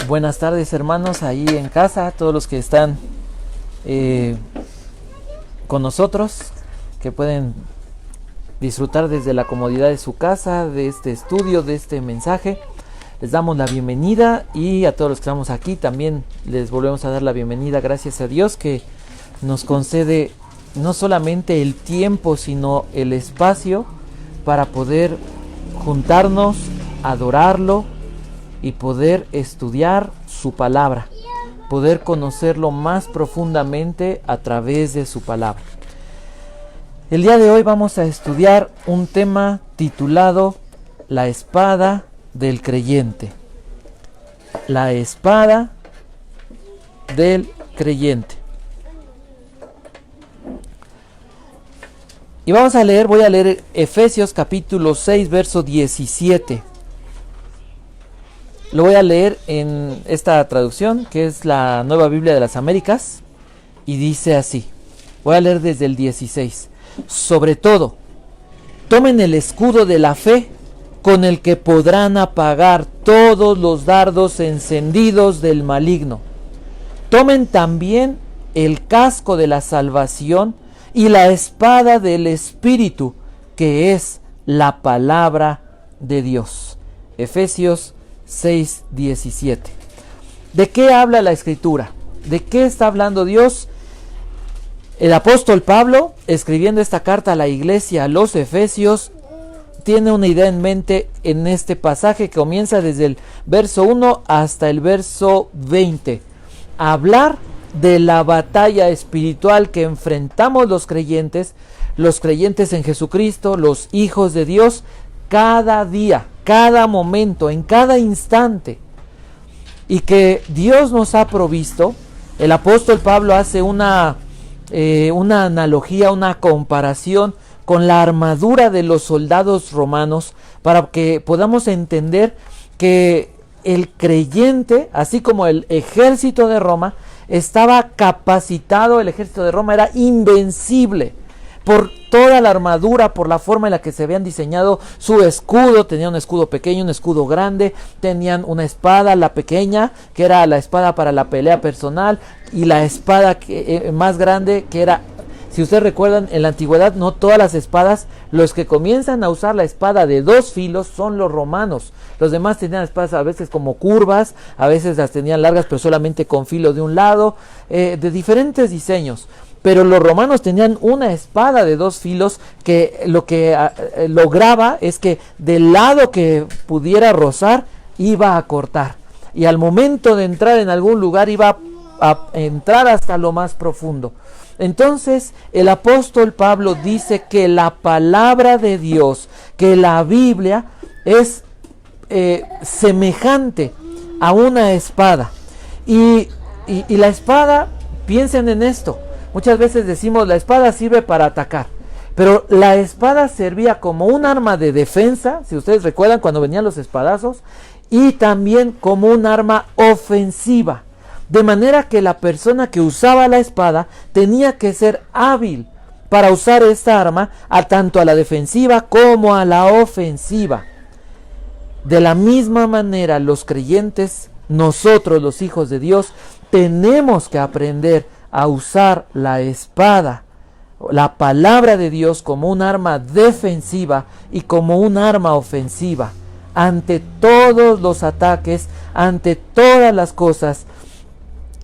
Buenas tardes, hermanos, ahí en casa, todos los que están con nosotros, que pueden disfrutar desde la comodidad de su casa, de este estudio, de este mensaje. Les damos la bienvenida, y a todos los que estamos aquí también les volvemos a dar la bienvenida. Gracias a Dios que nos concede no solamente el tiempo, sino el espacio para poder juntarnos, adorarlo y poder estudiar su palabra, poder conocerlo más profundamente a través de su palabra. El día de hoy vamos a estudiar un tema titulado La espada del creyente. La espada del creyente. Y voy a leer Efesios capítulo 6, verso 17. Lo voy a leer en esta traducción, que es la Nueva Biblia de las Américas, y dice así. Voy a leer desde el 16. Sobre todo, tomen el escudo de la fe, con el que podrán apagar todos los dardos encendidos del maligno. Tomen también el casco de la salvación y la espada del Espíritu, que es la palabra de Dios. Efesios 6:17. ¿De qué habla la Escritura? ¿De qué está hablando Dios? El apóstol Pablo, escribiendo esta carta a la iglesia, a los Efesios, tiene una idea en mente en este pasaje que comienza desde el verso 1 hasta el verso 20. Hablar de la batalla espiritual que enfrentamos los creyentes en Jesucristo, los hijos de Dios, cada día, cada momento, en cada instante, y que Dios nos ha provisto. El apóstol Pablo hace una analogía, una comparación con la armadura de los soldados romanos, para que podamos entender que el creyente, así como el ejército de Roma, estaba capacitado. El ejército de Roma era invencible por toda la armadura, por la forma en la que se habían diseñado su escudo. Tenían un escudo pequeño, un escudo grande, tenían una espada, la pequeña, que era la espada para la pelea personal, y la espada más grande, que era, si ustedes recuerdan, en la antigüedad no todas las espadas, los que comienzan a usar la espada de 2 filos son los romanos. Los demás tenían espadas a veces como curvas, a veces las tenían largas pero solamente con filo de un lado, de diferentes diseños. Pero los romanos tenían una espada de 2 filos que lo que lograba es que del lado que pudiera rozar, iba a cortar. Y al momento de entrar en algún lugar, iba a entrar hasta lo más profundo. Entonces el apóstol Pablo dice que la palabra de Dios, que la Biblia es semejante a una espada. Y la espada, piensen en esto. Muchas veces decimos la espada sirve para atacar, pero la espada servía como un arma de defensa, si ustedes recuerdan cuando venían los espadazos, y también como un arma ofensiva. De manera que la persona que usaba la espada tenía que ser hábil para usar esta arma tanto a la defensiva como a la ofensiva. De la misma manera, los creyentes, nosotros los hijos de Dios, tenemos que aprender a usar la espada, la palabra de Dios, como un arma defensiva y como un arma ofensiva ante todos los ataques, ante todas las cosas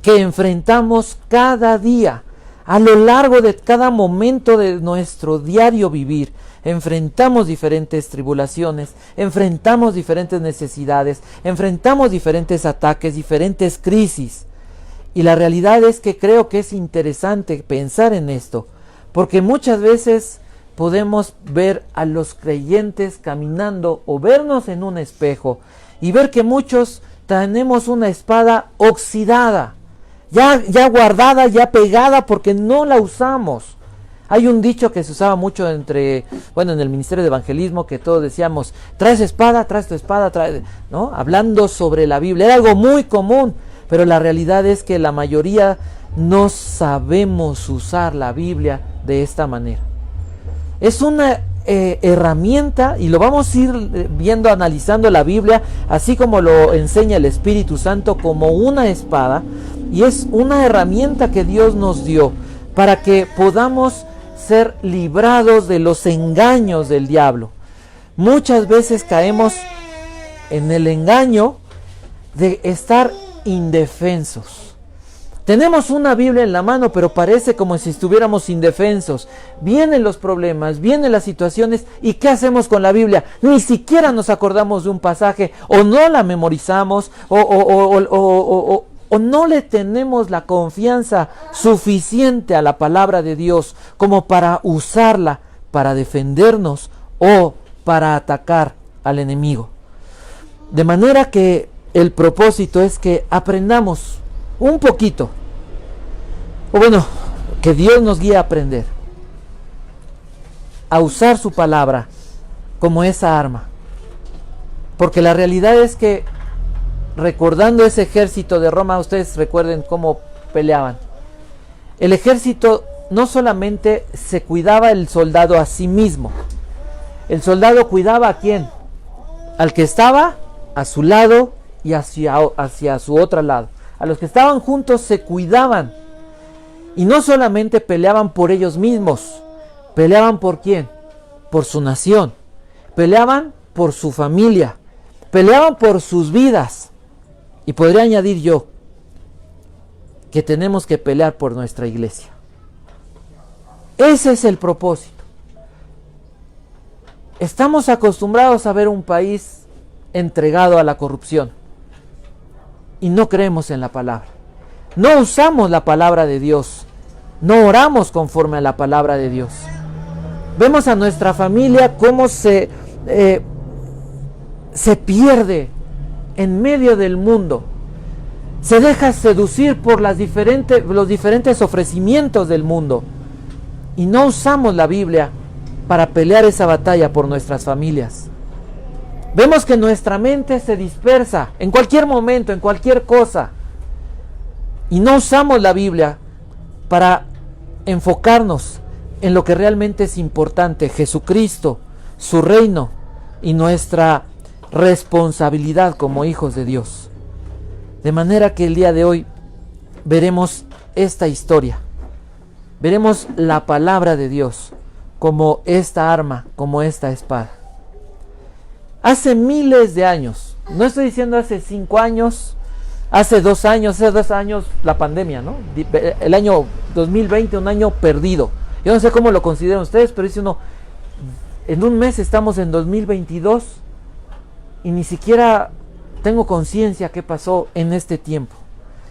que enfrentamos cada día, a lo largo de cada momento de nuestro diario vivir. Enfrentamos diferentes tribulaciones, enfrentamos diferentes necesidades, enfrentamos diferentes ataques, diferentes crisis. Y la realidad es que creo que es interesante pensar en esto, porque muchas veces podemos ver a los creyentes caminando o vernos en un espejo y ver que muchos tenemos una espada oxidada, ya guardada, ya pegada, porque no la usamos. Hay un dicho que se usaba mucho en el ministerio de evangelismo, que todos decíamos: traes espada, traes tu espada, ¿no? Hablando sobre la Biblia, era algo muy común, pero la realidad es que la mayoría no sabemos usar la Biblia de esta manera. Es una herramienta, y lo vamos a ir viendo, analizando la Biblia, así como lo enseña el Espíritu Santo, como una espada, y es una herramienta que Dios nos dio para que podamos ser librados de los engaños del diablo. Muchas veces caemos en el engaño de estar indefensos. Tenemos una Biblia en la mano, pero parece como si estuviéramos indefensos. Vienen los problemas, vienen las situaciones, ¿y qué hacemos con la Biblia? Ni siquiera nos acordamos de un pasaje, o no la memorizamos, o no le tenemos la confianza suficiente a la palabra de Dios como para usarla para defendernos o para atacar al enemigo. De manera que el propósito es que aprendamos un poquito, o bueno, que Dios nos guíe a aprender a usar su palabra como esa arma. Porque la realidad es que, recordando ese ejército de Roma, ustedes recuerden cómo peleaban. El ejército no solamente se cuidaba el soldado a sí mismo, el soldado cuidaba ¿a quién? Al que estaba a su lado y hacia su otro lado. A los que estaban juntos se cuidaban. Y no solamente peleaban por ellos mismos, peleaban ¿por quién? Por su nación, peleaban por su familia, peleaban por sus vidas. Y podría añadir yo que tenemos que pelear por nuestra iglesia. Ese es el propósito. Estamos acostumbrados a ver un país entregado a la corrupción y no creemos en la palabra. No usamos la palabra de Dios. No oramos conforme a la palabra de Dios. Vemos a nuestra familia cómo se pierde en medio del mundo. Se deja seducir por los diferentes ofrecimientos del mundo. Y no usamos la Biblia para pelear esa batalla por nuestras familias. Vemos que nuestra mente se dispersa en cualquier momento, en cualquier cosa. Y no usamos la Biblia para enfocarnos en lo que realmente es importante: Jesucristo, su reino y nuestra responsabilidad como hijos de Dios. De manera que el día de hoy veremos esta historia. Veremos la palabra de Dios como esta arma, como esta espada. Hace miles de años, no estoy diciendo hace 5 años, hace 2 años, la pandemia, ¿no? El año 2020, un año perdido. Yo no sé cómo lo consideran ustedes, pero dice uno, en un mes estamos en 2022 y ni siquiera tengo conciencia qué pasó en este tiempo.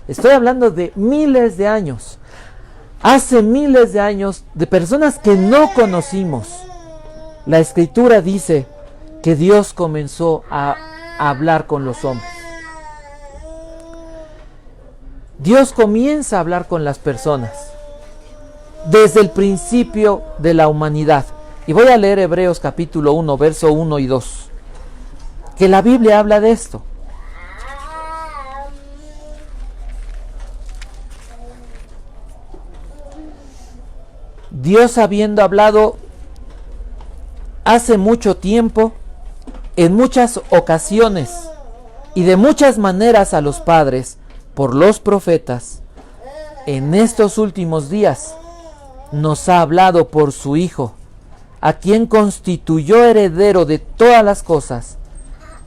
Estoy hablando de miles de años. Hace miles de años, de personas que no conocimos. La Escritura dice que Dios comenzó a hablar con los hombres. Dios comienza a hablar con las personas desde el principio de la humanidad. Y voy a leer Hebreos capítulo 1, verso 1 y 2. Que la Biblia habla de esto. Dios, habiendo hablado hace mucho tiempo, en muchas ocasiones y de muchas maneras a los padres por los profetas, en estos últimos días nos ha hablado por su Hijo, a quien constituyó heredero de todas las cosas,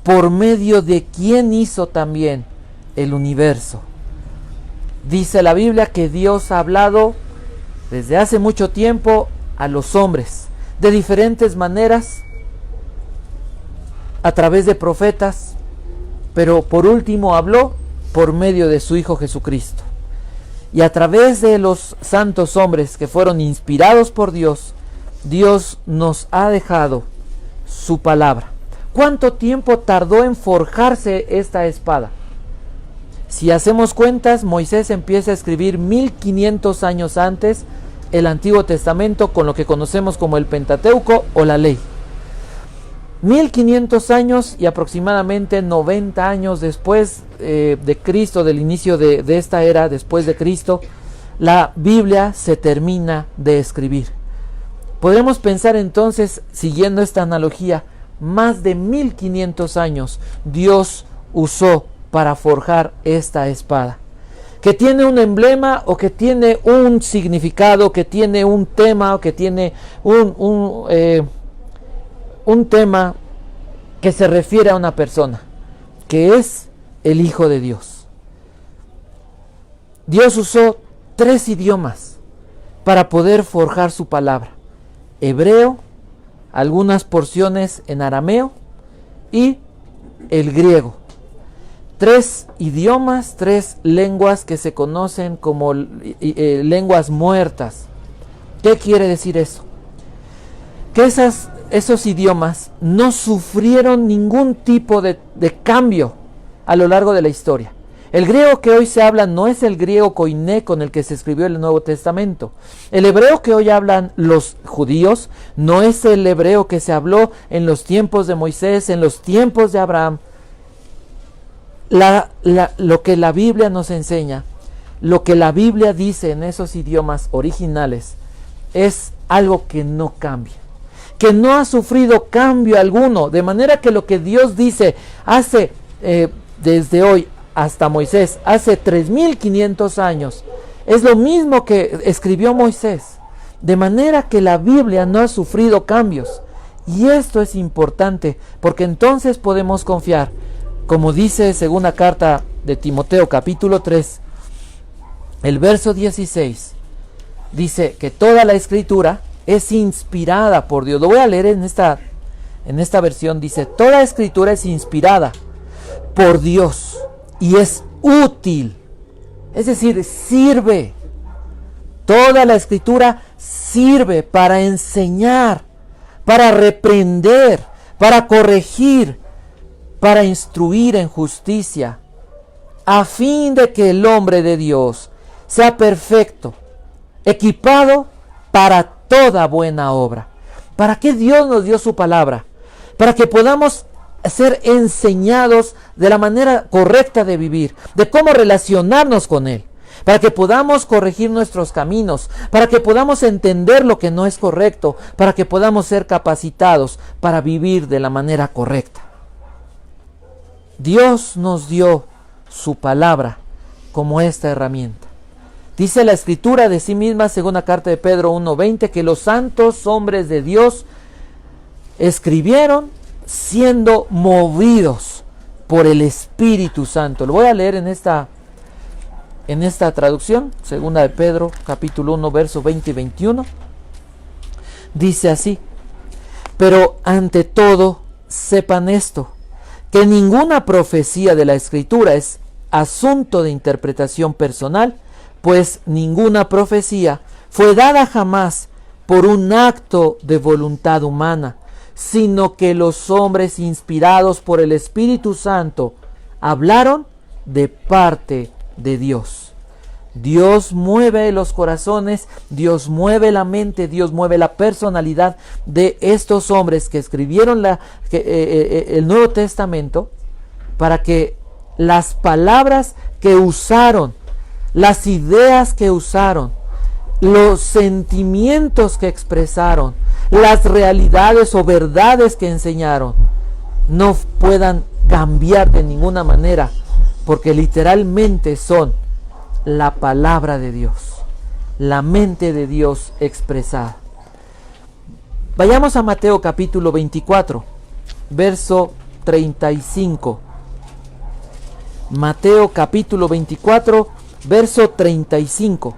por medio de quien hizo también el universo. Dice la Biblia que Dios ha hablado desde hace mucho tiempo a los hombres, de diferentes maneras, a través de profetas, pero por último habló por medio de su Hijo Jesucristo. Y a través de los santos hombres que fueron inspirados por Dios, Dios nos ha dejado su palabra. ¿Cuánto tiempo tardó en forjarse esta espada? Si hacemos cuentas, Moisés empieza a escribir 1500 años antes el Antiguo Testamento, con lo que conocemos como el Pentateuco o la Ley. 1500 años y aproximadamente 90 años después de Cristo, del inicio de esta era, después de Cristo, la Biblia se termina de escribir. Podremos pensar entonces, siguiendo esta analogía, más de 1500 años Dios usó para forjar esta espada, que tiene un emblema o que tiene un significado, que tiene un tema o que tiene un tema que se refiere a una persona, que es el Hijo de Dios. Dios usó 3 idiomas para poder forjar su palabra: hebreo, algunas porciones en arameo y el griego. 3 idiomas, 3 lenguas que se conocen como lenguas muertas. ¿Qué quiere decir eso? Que esos idiomas no sufrieron ningún tipo de cambio a lo largo de la historia. El griego que hoy se habla no es el griego koiné con el que se escribió el Nuevo Testamento. El hebreo que hoy hablan los judíos no es el hebreo que se habló en los tiempos de Moisés, en los tiempos de Abraham. Lo que la Biblia nos enseña, lo que la Biblia dice en esos idiomas originales, es algo que no cambia, que no ha sufrido cambio alguno, de manera que lo que Dios dice hace desde hoy hasta Moisés, hace 3500 años, es lo mismo que escribió Moisés, de manera que la Biblia no ha sufrido cambios. Y esto es importante, porque entonces podemos confiar, como dice segunda carta de Timoteo capítulo 3, el verso 16, dice que toda la escritura es inspirada por Dios. Lo voy a leer en esta versión. Dice: toda escritura es inspirada por Dios y es útil, es decir, sirve. Toda la escritura sirve para enseñar, para reprender, para corregir, para instruir en justicia, a fin de que el hombre de Dios sea perfecto, equipado para toda buena obra. ¿Para qué Dios nos dio su palabra? Para que podamos ser enseñados de la manera correcta de vivir, de cómo relacionarnos con Él, para que podamos corregir nuestros caminos, para que podamos entender lo que no es correcto, para que podamos ser capacitados para vivir de la manera correcta. Dios nos dio su palabra como esta herramienta. Dice la Escritura de sí misma, segunda carta de Pedro 1:20, que los santos hombres de Dios escribieron siendo movidos por el Espíritu Santo. Lo voy a leer en esta traducción, segunda de Pedro, capítulo 1, versos 20 y 21. Dice así: pero ante todo, sepan esto, que ninguna profecía de la Escritura es asunto de interpretación personal, pues ninguna profecía fue dada jamás por un acto de voluntad humana, sino que los hombres inspirados por el Espíritu Santo hablaron de parte de Dios. Dios mueve los corazones, Dios mueve la mente, Dios mueve la personalidad de estos hombres que escribieron el Nuevo Testamento, para que las palabras que usaron, las ideas que usaron, los sentimientos que expresaron, las realidades o verdades que enseñaron, no puedan cambiar de ninguna manera, porque literalmente son la palabra de Dios, la mente de Dios expresada. Vayamos a Mateo capítulo 24, verso 35. Mateo capítulo 24, verso 35.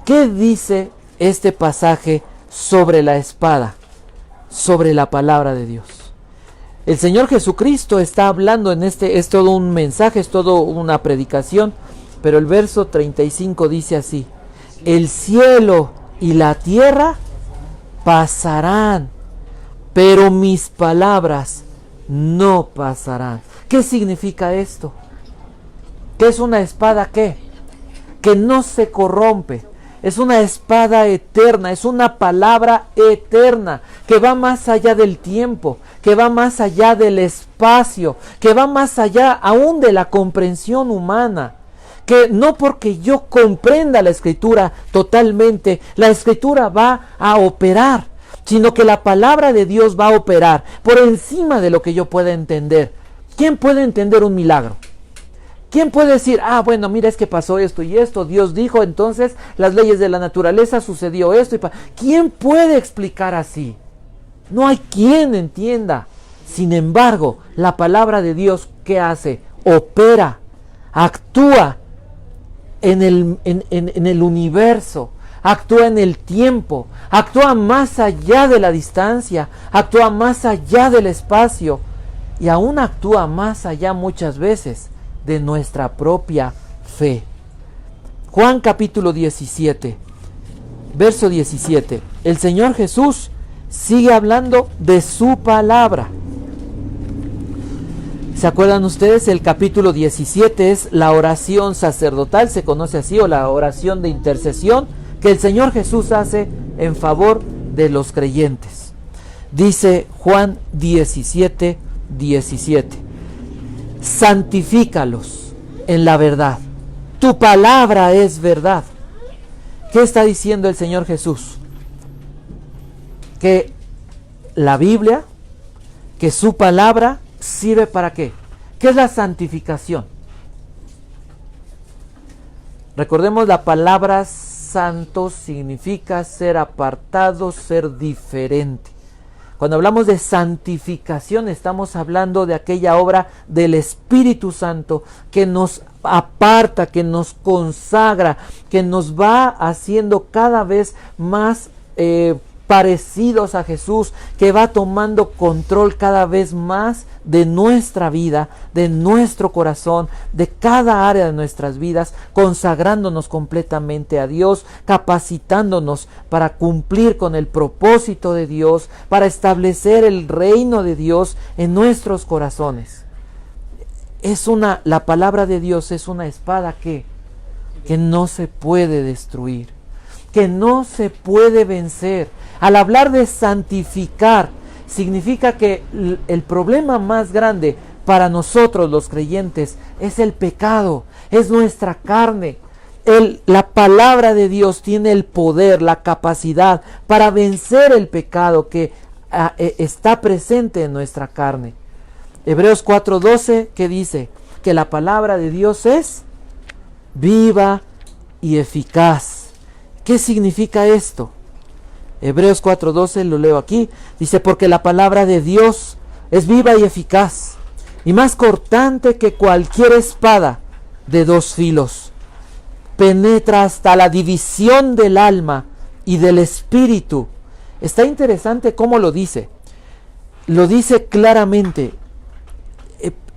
¿Qué dice este pasaje sobre la espada, sobre la palabra de Dios? El Señor Jesucristo está hablando es todo un mensaje, es todo una predicación, pero el verso 35 dice así: el cielo y la tierra pasarán, pero mis palabras no pasarán. ¿Qué significa esto? ¿Qué es una espada? ¿Qué? Que no se corrompe. Es una espada eterna, es una palabra eterna, que va más allá del tiempo, que va más allá del espacio, que va más allá aún de la comprensión humana, Que no porque yo comprenda la Escritura totalmente, la Escritura va a operar, sino que la palabra de Dios va a operar por encima de lo que yo pueda entender. ¿Quién puede entender un milagro? ¿Quién puede decir, bueno, mira, es que pasó esto y esto, Dios dijo, entonces las leyes de la naturaleza sucedió esto? ¿Quién puede explicar así? No hay quien entienda. Sin embargo, la palabra de Dios, ¿qué hace? Opera, actúa en el universo, actúa en el tiempo, actúa más allá de la distancia, actúa más allá del espacio y aún actúa más allá muchas veces de nuestra propia fe. Juan capítulo 17, verso 17. El Señor Jesús sigue hablando de su palabra. ¿Se acuerdan ustedes? El capítulo 17 es la oración sacerdotal, se conoce así, o la oración de intercesión que el Señor Jesús hace en favor de los creyentes. Dice Juan 17, 17. Santifícalos en la verdad. Tu palabra es verdad. ¿Qué está diciendo el Señor Jesús? Que la Biblia, que su palabra sirve para qué. ¿Qué es la santificación? Recordemos, la palabra santo significa ser apartado, ser diferente. Cuando hablamos de santificación, estamos hablando de aquella obra del Espíritu Santo que nos aparta, que nos consagra, que nos va haciendo cada vez más parecidos a Jesús, que va tomando control cada vez más de nuestra vida, de nuestro corazón, de cada área de nuestras vidas, consagrándonos completamente a Dios, capacitándonos para cumplir con el propósito de Dios, para establecer el reino de Dios en nuestros corazones. La palabra de Dios es una espada que no se puede destruir, que no se puede vencer. Al hablar de santificar, significa que el problema más grande para nosotros los creyentes es el pecado, es nuestra carne. La palabra de Dios tiene el poder, la capacidad para vencer el pecado que está presente en nuestra carne. Hebreos 4:12, que dice que la palabra de Dios es viva y eficaz. ¿Qué significa esto? Hebreos 4:12, lo leo aquí, dice: porque la palabra de Dios es viva y eficaz, y más cortante que cualquier espada de dos filos, penetra hasta la división del alma y del espíritu. Está interesante cómo lo dice claramente,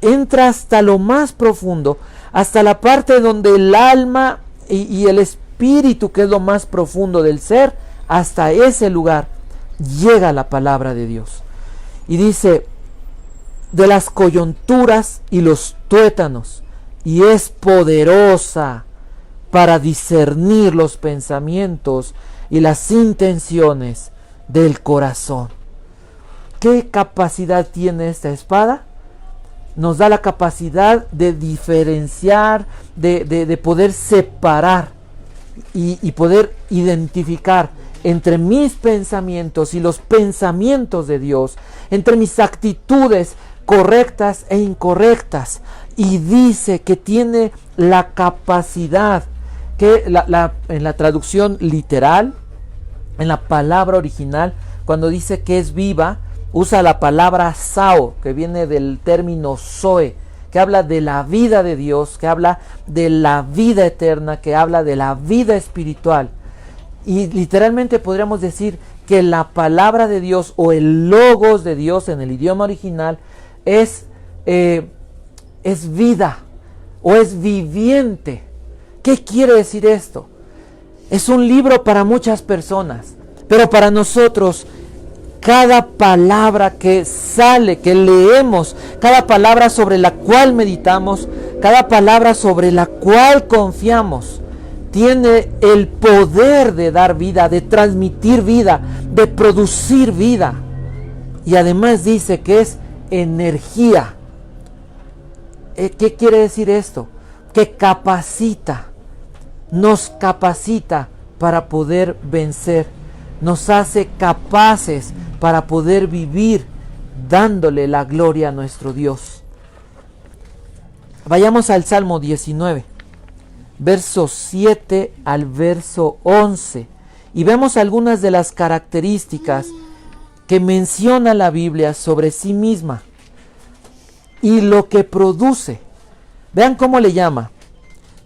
entra hasta lo más profundo, hasta la parte donde el alma y el espíritu, que es lo más profundo del ser, hasta ese lugar llega la palabra de Dios. Y dice: de las coyunturas y los tuétanos, y es poderosa para discernir los pensamientos y las intenciones del corazón. ¿Qué capacidad tiene esta espada? Nos da la capacidad de diferenciar, de poder separar y poder identificar entre mis pensamientos y los pensamientos de Dios, entre mis actitudes correctas e incorrectas. Y dice que tiene la capacidad, que en la traducción literal, en la palabra original, cuando dice que es viva, usa la palabra sao, que viene del término zoe, que habla de la vida de Dios, que habla de la vida eterna, que habla de la vida espiritual. Y literalmente podríamos decir que la palabra de Dios, o el logos de Dios en el idioma original, es vida, o es viviente. ¿Qué quiere decir esto? Es un libro para muchas personas, pero para nosotros, cada palabra que sale, que leemos, cada palabra sobre la cual meditamos, cada palabra sobre la cual confiamos, tiene el poder de dar vida, de transmitir vida, de producir vida. Y además dice que es energía. ¿Qué quiere decir esto? que capacita, nos capacita para poder vencer, nos hace capaces para poder vivir dándole la gloria a nuestro Dios. Vayamos al Salmo 19, verso 7 al verso 11, y vemos algunas de las características que menciona la Biblia sobre sí misma y lo que produce. Vean cómo le llama.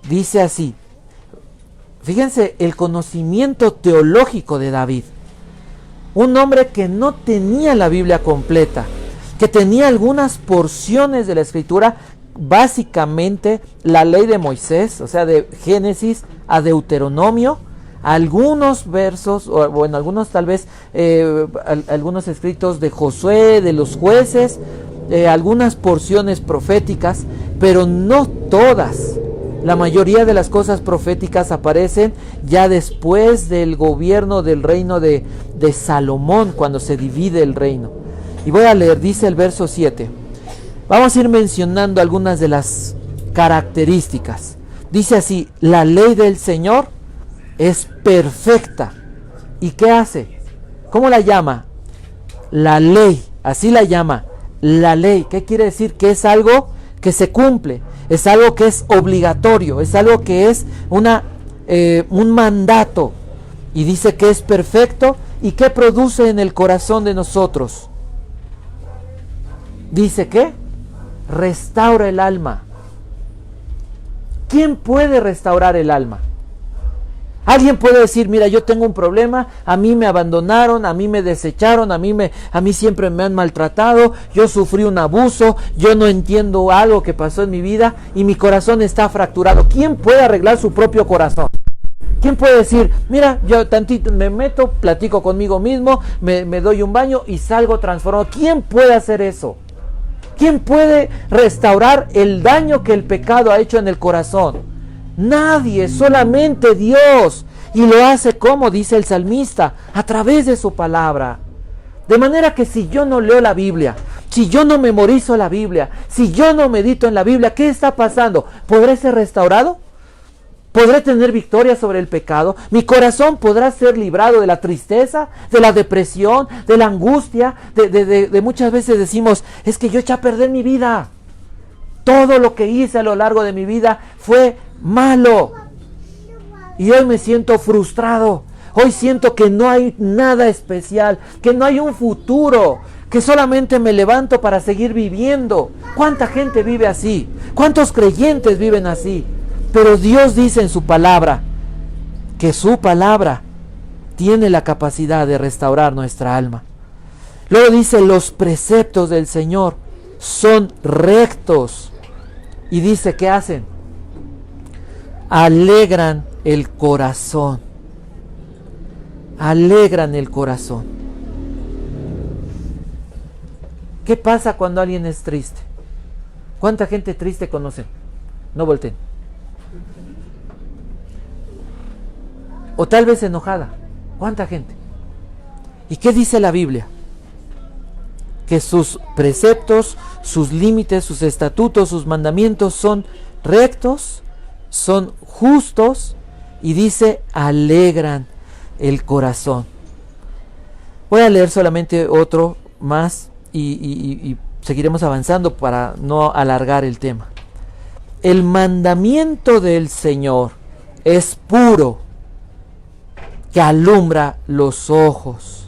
Dice así. Fíjense el conocimiento teológico de David. Un hombre que no tenía la Biblia completa, que tenía algunas porciones de la Escritura, básicamente la ley de Moisés, o sea, de Génesis a Deuteronomio, algunos versos, o bueno, algunos tal vez, algunos escritos de Josué, de los jueces, algunas porciones proféticas, pero no todas. La mayoría de las cosas proféticas aparecen ya después del gobierno del reino de Salomón, cuando se divide el reino. Y voy a leer, dice el verso 7. Vamos a ir mencionando algunas de las características. Dice así: la ley del Señor es perfecta. ¿Y qué hace? ¿Cómo la llama? La ley, así la llama, la ley. ¿Qué quiere decir? Que es algo que se cumple, es algo que es obligatorio, es algo que es un mandato. Y dice que es perfecto. ¿Y qué produce en el corazón de nosotros? Dice que restaura el alma. ¿Quién puede restaurar el alma? Alguien puede decir: mira, yo tengo un problema, a mí me abandonaron, a mí me desecharon, a mí siempre me han maltratado, yo sufrí un abuso, yo no entiendo algo que pasó en mi vida y mi corazón está fracturado. ¿Quién puede arreglar su propio corazón? ¿Quién puede decir: mira, yo tantito me meto, platico conmigo mismo, me doy un baño y salgo transformado? ¿Quién puede hacer eso? ¿Quién puede restaurar el daño que el pecado ha hecho en el corazón? Nadie, solamente Dios. Y lo hace, como dice el salmista, a través de su palabra. De manera que si yo no leo la Biblia, si yo no memorizo la Biblia, si yo no medito en la Biblia, ¿qué está pasando? ¿Podré ser restaurado? ¿Podré tener victoria sobre el pecado? ¿Mi corazón podrá ser librado de la tristeza, de la depresión, de la angustia? De muchas veces decimos: es que yo eché a perder mi vida. Todo lo que hice a lo largo de mi vida fue malo. Y hoy me siento frustrado. Hoy siento que no hay nada especial, que no hay un futuro, que solamente me levanto para seguir viviendo. ¿Cuánta gente vive así? ¿Cuántos creyentes viven así? Pero Dios dice en su palabra que su palabra tiene la capacidad de restaurar nuestra alma. Luego dice: los preceptos del Señor son rectos. Y dice: ¿qué hacen? Alegran el corazón. Alegran el corazón. ¿Qué pasa cuando alguien es triste? ¿Cuánta gente triste conocen? No volteen. O tal vez enojada. ¿Cuánta gente? ¿Y qué dice la Biblia? Que sus preceptos, sus límites, sus estatutos, sus mandamientos son rectos, son justos, y dice: alegran el corazón. Voy a leer solamente otro más y seguiremos avanzando para no alargar el tema. El mandamiento del Señor es puro, que alumbra los ojos.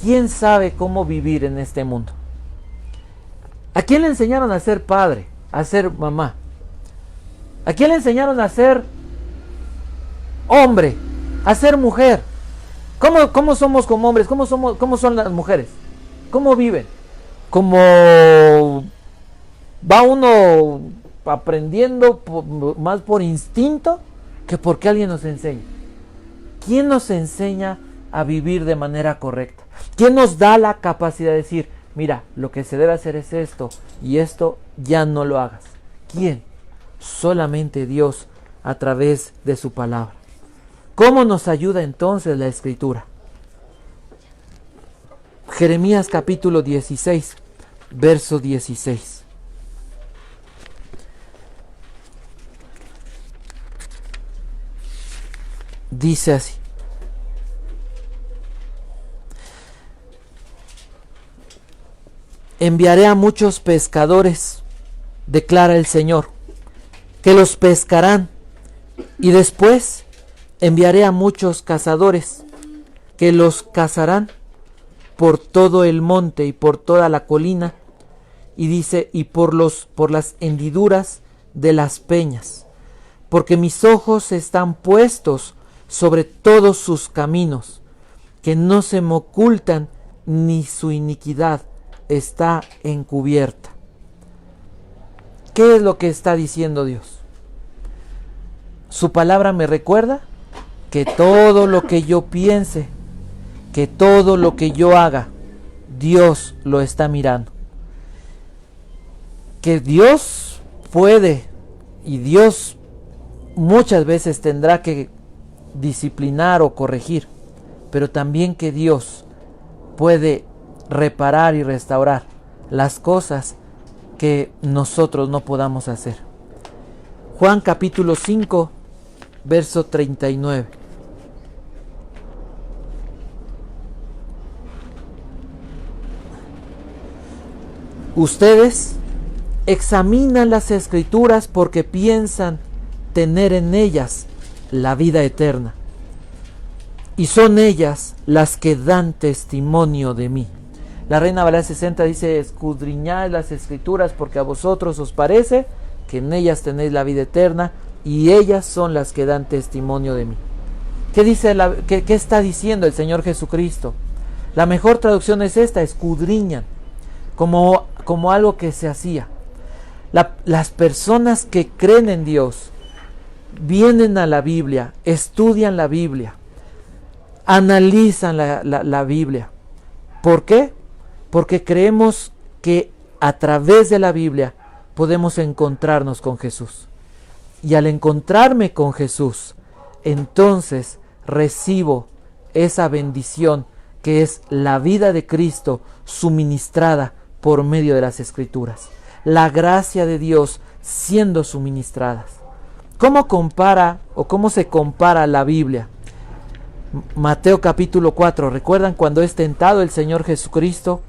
¿Quién sabe cómo vivir en este mundo? ¿A quién le enseñaron a ser padre, a ser mamá? ¿A quién le enseñaron a ser hombre, a ser mujer? ¿Cómo somos como hombres? ¿Cómo son las mujeres? ¿Cómo viven? ¿Cómo va uno aprendiendo más por instinto que porque alguien nos enseña? ¿Quién nos enseña a vivir de manera correcta? ¿Quién nos da la capacidad de decir: mira, lo que se debe hacer es esto y esto ya no lo hagas? ¿Quién? Solamente Dios, a través de su palabra. ¿Cómo nos ayuda entonces la Escritura? Jeremías capítulo 16, verso 16. dice así: enviaré a muchos pescadores, declara el Señor, que los pescarán, y después enviaré a muchos cazadores, que los cazarán por todo el monte y por toda la colina, y dice, y por las hendiduras de las peñas, porque mis ojos están puestos sobre todos sus caminos, que no se me ocultan, ni su iniquidad está encubierta. ¿Qué es lo que está diciendo Dios? Su palabra me recuerda que todo lo que yo piense, que todo lo que yo haga, Dios lo está mirando. Que Dios puede, y Dios muchas veces tendrá que disciplinar o corregir, pero también que Dios puede reparar y restaurar las cosas que nosotros no podamos hacer. Juan capítulo 5, verso 39. Ustedes examinan las Escrituras porque piensan tener en ellas la vida eterna, y son ellas las que dan testimonio de mí. La Reina Valera 60 dice: escudriñad las Escrituras porque a vosotros os parece que en ellas tenéis la vida eterna, y ellas son las que dan testimonio de mí. ¿Qué dice qué está diciendo el Señor Jesucristo? La mejor traducción es esta: escudriñan, como algo que se hacía. Las personas que creen en Dios vienen a la Biblia, estudian la Biblia, analizan la Biblia. ¿Por qué? Porque creemos que a través de la Biblia podemos encontrarnos con Jesús. Y al encontrarme con Jesús, entonces recibo esa bendición que es la vida de Cristo suministrada por medio de las Escrituras. La gracia de Dios siendo suministradas. ¿Cómo compara o cómo se compara la Biblia? Mateo capítulo 4. ¿Recuerdan cuando es tentado el Señor Jesucristo?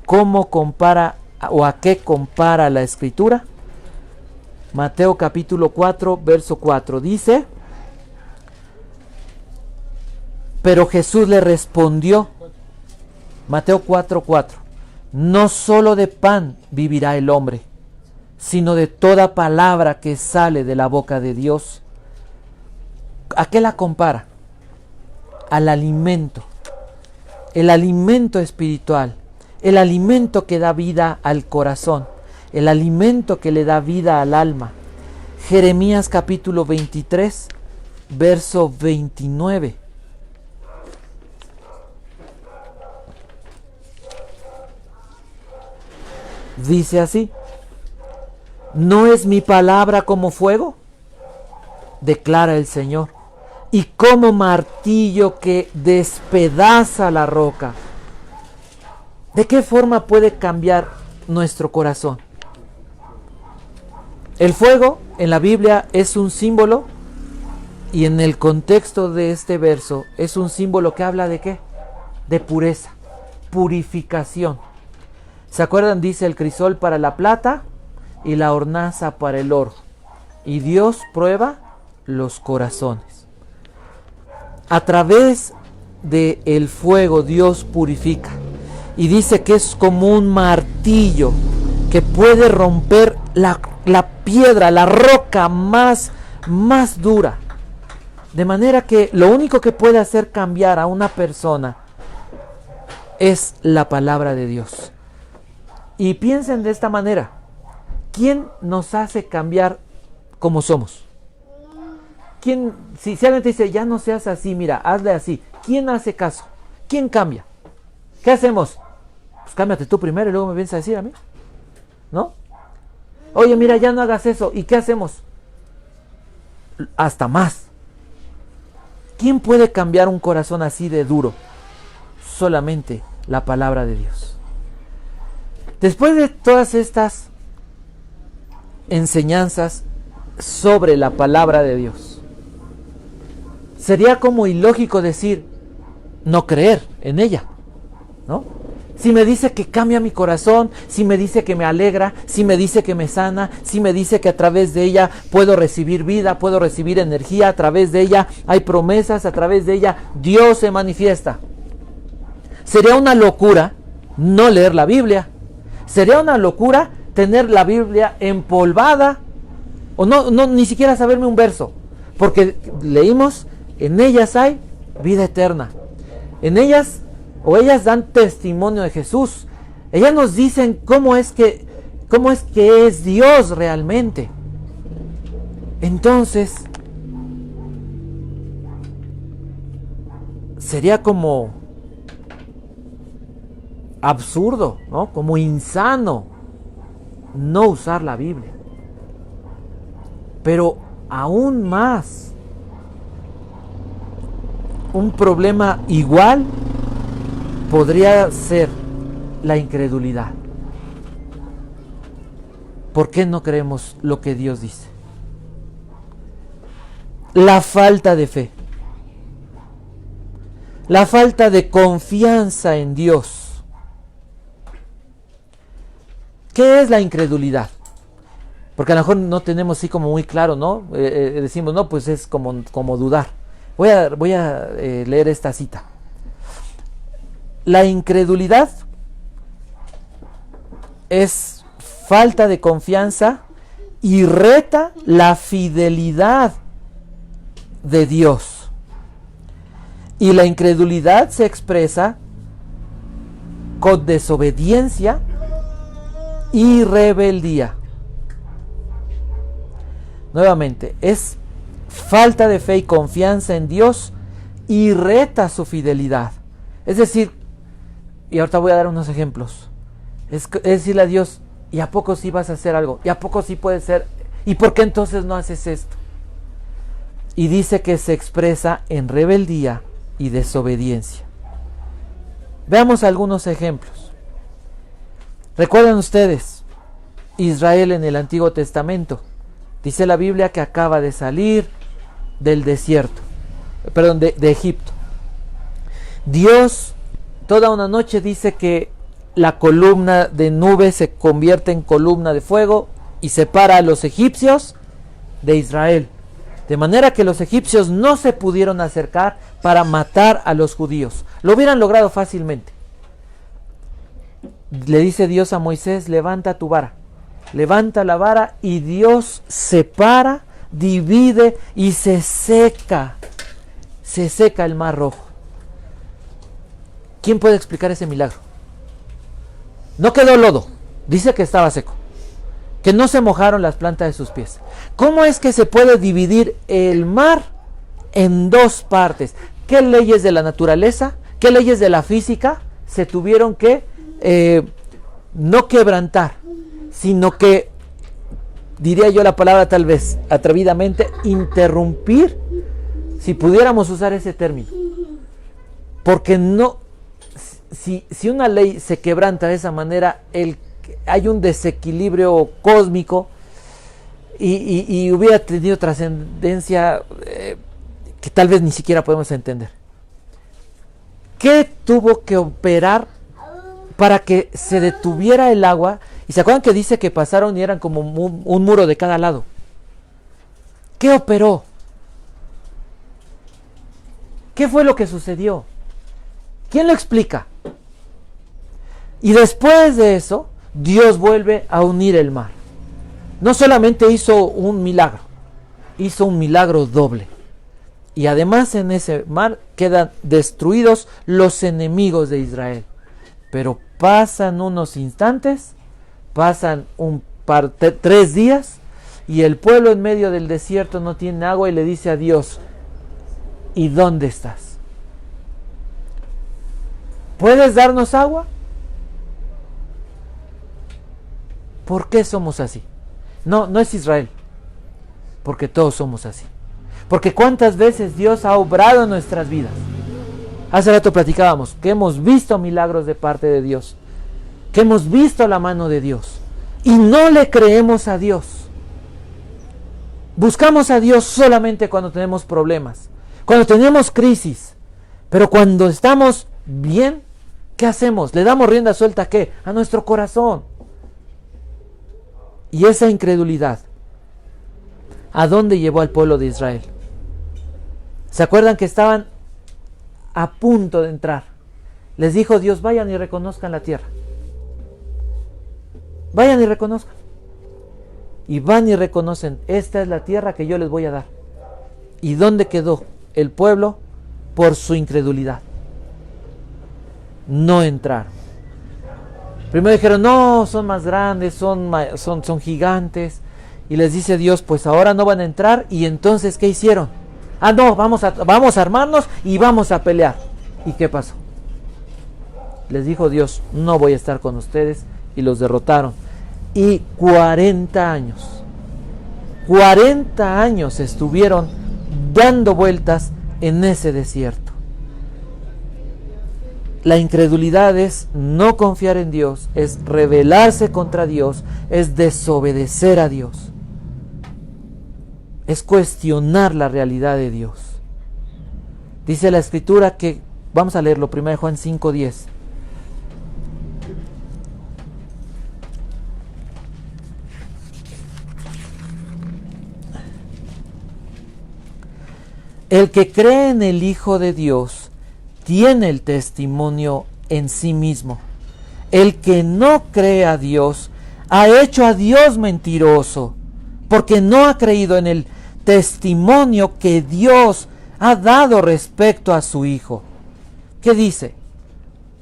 ¿Cómo compara o a qué compara la Escritura? Mateo capítulo 4, verso 4. Dice: pero Jesús le respondió, Mateo 4, 4. No solo de pan vivirá el hombre, sino de toda palabra que sale de la boca de Dios. ¿A qué la compara? Al alimento. El alimento espiritual. El alimento que da vida al corazón. El alimento que le da vida al alma. Jeremías capítulo 23, verso 29. Dice así: ¿no es mi palabra como fuego?, declara el Señor, y como martillo que despedaza la roca. ¿De qué forma puede cambiar nuestro corazón? El fuego en la Biblia es un símbolo, y en el contexto de este verso es un símbolo que habla de ¿qué? De pureza, purificación. ¿Se acuerdan? Dice: el crisol para la plata y la hornaza para el oro. Y Dios prueba los corazones. A través del fuego Dios purifica. Y dice que es como un martillo que puede romper la piedra, la roca más dura. De manera que lo único que puede hacer cambiar a una persona es la palabra de Dios. Y piensen de esta manera: ¿quién nos hace cambiar como somos? ¿Quién, si alguien te dice, ya no seas así, mira, hazle así, ¿quién hace caso? ¿Quién cambia? ¿Qué hacemos? Pues cámbiate tú primero y luego me vienes a decir a mí, ¿no? Oye, mira, ya no hagas eso. ¿Y qué hacemos? Hasta más. ¿Quién puede cambiar un corazón así de duro? Solamente la palabra de Dios. Después de todas estas enseñanzas sobre la palabra de Dios, sería como ilógico decir no creer en ella, ¿no? Si me dice que cambia mi corazón, si me dice que me alegra, si me dice que me sana, si me dice que a través de ella puedo recibir vida, puedo recibir energía, a través de ella hay promesas, a través de ella Dios se manifiesta. Sería una locura no leer la Biblia. Sería una locura tener la Biblia empolvada o no ni siquiera saberme un verso, porque leímos, en ellas hay vida eterna. En ellas dan testimonio de Jesús. Ellas nos dicen cómo es que es Dios realmente. Entonces, sería como absurdo, ¿no? Como insano no usar la Biblia. Pero aún más, un problema igual podría ser la incredulidad. ¿Por qué no creemos lo que Dios dice? La falta de fe, la falta de confianza en Dios. ¿Qué es la incredulidad? Porque a lo mejor no tenemos así como muy claro, ¿no? Decimos, no, pues es como dudar. Voy a leer esta cita. La incredulidad es falta de confianza y reta la fidelidad de Dios. Y la incredulidad se expresa con desobediencia y rebeldía. Nuevamente, es falta de fe y confianza en Dios y reta su fidelidad. Es decir, y ahorita voy a dar unos ejemplos, es decirle a Dios, ¿y a poco sí vas a hacer algo? ¿Y a poco sí puede ser? ¿Y por qué entonces no haces esto? Y dice que se expresa en rebeldía y desobediencia. Veamos algunos ejemplos. ¿Recuerdan ustedes Israel en el Antiguo Testamento? Dice la Biblia que acaba de salir del desierto, de Egipto. Dios, toda una noche dice que la columna de nube se convierte en columna de fuego y separa a los egipcios de Israel. De manera que los egipcios no se pudieron acercar para matar a los judíos. Lo hubieran logrado fácilmente. Le dice Dios a Moisés, levanta tu vara. Levanta la vara y Dios separa, divide y se seca el mar Rojo. ¿Quién puede explicar ese milagro? No quedó lodo, dice que estaba seco, que no se mojaron las plantas de sus pies. ¿Cómo es que se puede dividir el mar en dos partes? ¿Qué leyes de la naturaleza, qué leyes de la física se tuvieron que no quebrantar, sino que, diría yo la palabra tal vez atrevidamente, interrumpir, si pudiéramos usar ese término? Porque no, si una ley se quebranta de esa manera, hay un desequilibrio cósmico y hubiera tenido trascendencia que tal vez ni siquiera podemos entender. ¿Qué tuvo que operar para que se detuviera el agua? Y se acuerdan que dice que pasaron y eran como un muro de cada lado. ¿Qué operó? ¿Qué fue lo que sucedió? ¿Quién lo explica? Y después de eso, Dios vuelve a unir el mar. No solamente hizo un milagro, hizo un milagro doble. Y además en ese mar quedan destruidos los enemigos de Israel. Pero pasan unos instantes, pasan 3 días, y el pueblo en medio del desierto no tiene agua y le dice a Dios, ¿y dónde estás? ¿Puedes darnos agua? ¿Por qué somos así? No es Israel, porque todos somos así. Porque cuántas veces Dios ha obrado en nuestras vidas. Hace rato platicábamos que hemos visto milagros de parte de Dios, que hemos visto la mano de Dios y no le creemos a Dios. Buscamos a Dios solamente cuando tenemos problemas, cuando tenemos crisis. Pero cuando estamos bien, ¿qué hacemos? Le damos rienda suelta ¿a qué? A nuestro corazón. Y esa incredulidad, ¿a dónde llevó al pueblo de Israel? ¿Se acuerdan que estaban a punto de entrar? Les dijo Dios, vayan y reconozcan la tierra. Vayan y reconozcan. Y van y reconocen, esta es la tierra que yo les voy a dar. ¿Y dónde quedó el pueblo? Por su incredulidad. No entraron. Primero dijeron, no, son más grandes, son gigantes. Y les dice Dios, pues ahora no van a entrar. Y entonces, ¿qué hicieron? Ah, no, vamos a armarnos y vamos a pelear. ¿Y qué pasó? Les dijo Dios, no voy a estar con ustedes. Y los derrotaron. Y 40 años estuvieron dando vueltas en ese desierto. La incredulidad es no confiar en Dios, es rebelarse contra Dios, es desobedecer a Dios, es cuestionar la realidad de Dios. Dice la Escritura que, vamos a leerlo, 1 Juan 5:10. El que cree en el Hijo de Dios tiene el testimonio en sí mismo. El que no cree a Dios ha hecho a Dios mentiroso, porque no ha creído en el testimonio que Dios ha dado respecto a su Hijo. ¿Qué dice?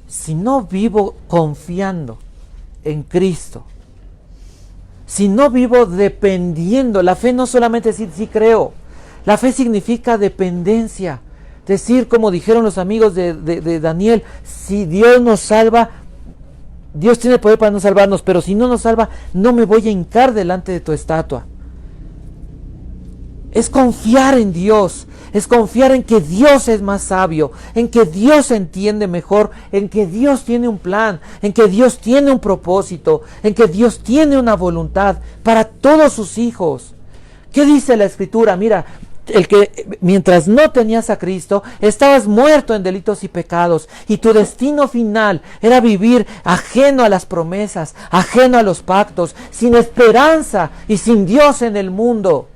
Si no vivo confiando en Cristo, si no vivo dependiendo, la fe no solamente es decir sí creo, la fe significa dependencia. Decir, como dijeron los amigos de Daniel, si Dios nos salva, Dios tiene poder para no salvarnos, pero si no nos salva, no me voy a hincar delante de tu estatua. Es confiar en Dios, es confiar en que Dios es más sabio, en que Dios entiende mejor, en que Dios tiene un plan, en que Dios tiene un propósito, en que Dios tiene una voluntad para todos sus hijos. ¿Qué dice la Escritura? Mira, el que mientras no tenías a Cristo, estabas muerto en delitos y pecados, y tu destino final era vivir ajeno a las promesas, ajeno a los pactos, sin esperanza y sin Dios en el mundo.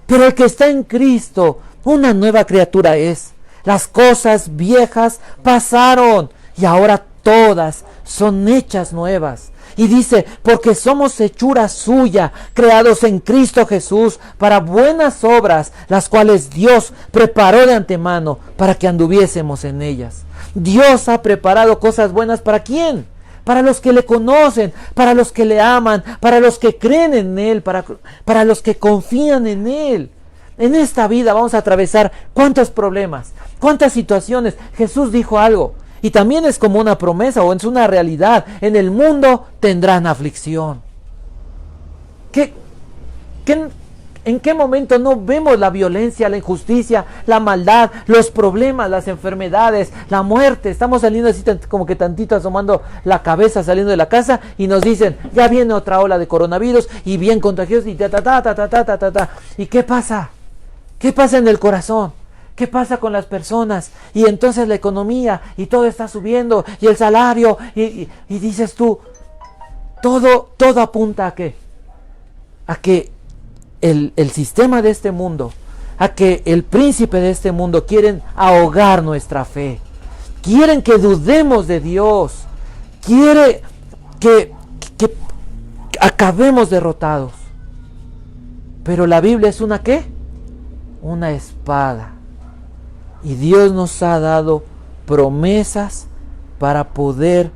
Pero el que está en Cristo, una nueva criatura es. Las cosas viejas pasaron y ahora todas son hechas nuevas. Y dice, porque somos hechura suya, creados en Cristo Jesús para buenas obras, las cuales Dios preparó de antemano para que anduviésemos en ellas. Dios ha preparado cosas buenas ¿para quién? Para los que le conocen, para los que le aman, para los que creen en Él, para los que confían en Él. En esta vida vamos a atravesar cuántos problemas, cuántas situaciones. Jesús dijo algo. Y también es como una promesa o es una realidad. En el mundo tendrán aflicción. ¿En qué momento no vemos la violencia, la injusticia, la maldad, los problemas, las enfermedades, la muerte? Estamos saliendo así como que tantito asomando la cabeza saliendo de la casa y nos dicen, ya viene otra ola de coronavirus y bien contagiosos y ta. ¿Y qué pasa? ¿Qué pasa en el corazón? ¿Qué pasa con las personas? Y entonces la economía y todo está subiendo y el salario y dices tú, todo apunta ¿a qué? A que el sistema de este mundo, a que el príncipe de este mundo quieren ahogar nuestra fe, quieren que dudemos de Dios, quiere que acabemos derrotados. Pero la Biblia es una ¿qué? Una espada. Y Dios nos ha dado promesas para poder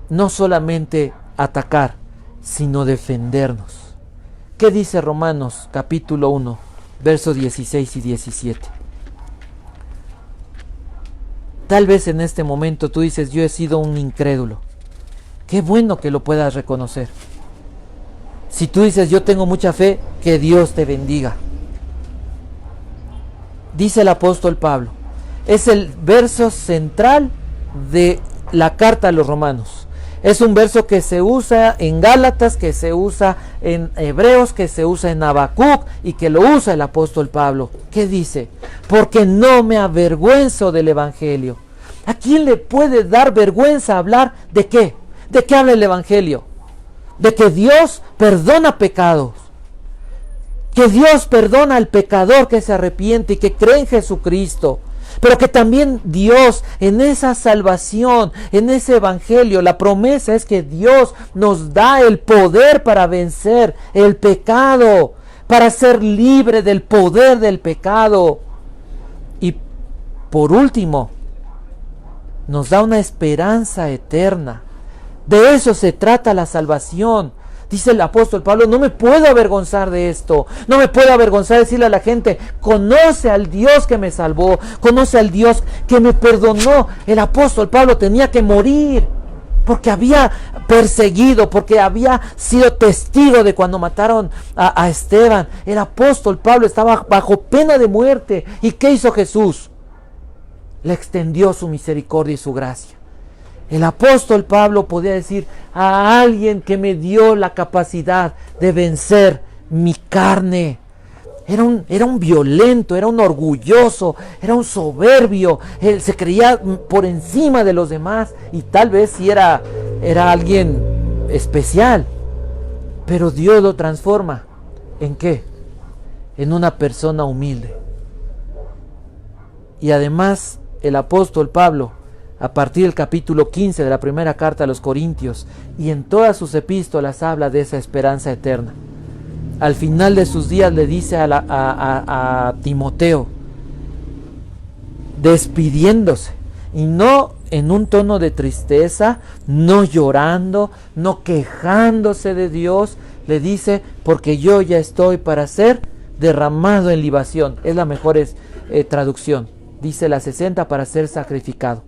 no solamente atacar, sino defendernos. ¿Qué dice Romanos capítulo 1, versos 16 y 17? Tal vez en este momento tú dices, yo he sido un incrédulo. Qué bueno que lo puedas reconocer. Si tú dices, yo tengo mucha fe, que Dios te bendiga. Dice el apóstol Pablo, es el verso central de la carta a los romanos. Es un verso que se usa en Gálatas, que se usa en Hebreos, que se usa en Habacuc y que lo usa el apóstol Pablo. ¿Qué dice? Porque no me avergüenzo del evangelio. ¿A quién le puede dar vergüenza hablar de qué? ¿De qué habla el evangelio? De que Dios perdona pecados. Que Dios perdona al pecador que se arrepiente y que cree en Jesucristo. Pero que también Dios, en esa salvación, en ese evangelio, la promesa es que Dios nos da el poder para vencer el pecado, para ser libre del poder del pecado. Y por último, nos da una esperanza eterna. De eso se trata la salvación. Dice el apóstol Pablo, no me puedo avergonzar de esto. No me puedo avergonzar de decirle a la gente, conoce al Dios que me salvó, conoce al Dios que me perdonó. El apóstol Pablo tenía que morir porque había perseguido, porque había sido testigo de cuando mataron a Esteban. El apóstol Pablo estaba bajo pena de muerte. ¿Y qué hizo Jesús? Le extendió su misericordia y su gracia. El apóstol Pablo podía decir a alguien que me dio la capacidad de vencer mi carne. Era un violento, era un orgulloso, era un soberbio. Él se creía por encima de los demás y tal vez sí era alguien especial. Pero Dios lo transforma. ¿En qué? En una persona humilde. Y además el apóstol Pablo, a partir del capítulo 15 de la primera carta a los Corintios y en todas sus epístolas habla de esa esperanza eterna. Al final de sus días le dice a Timoteo, despidiéndose, y no en un tono de tristeza, no llorando, no quejándose de Dios, le dice, porque yo ya estoy para ser derramado en libación. Es la mejor traducción. Dice la 60, para ser sacrificado.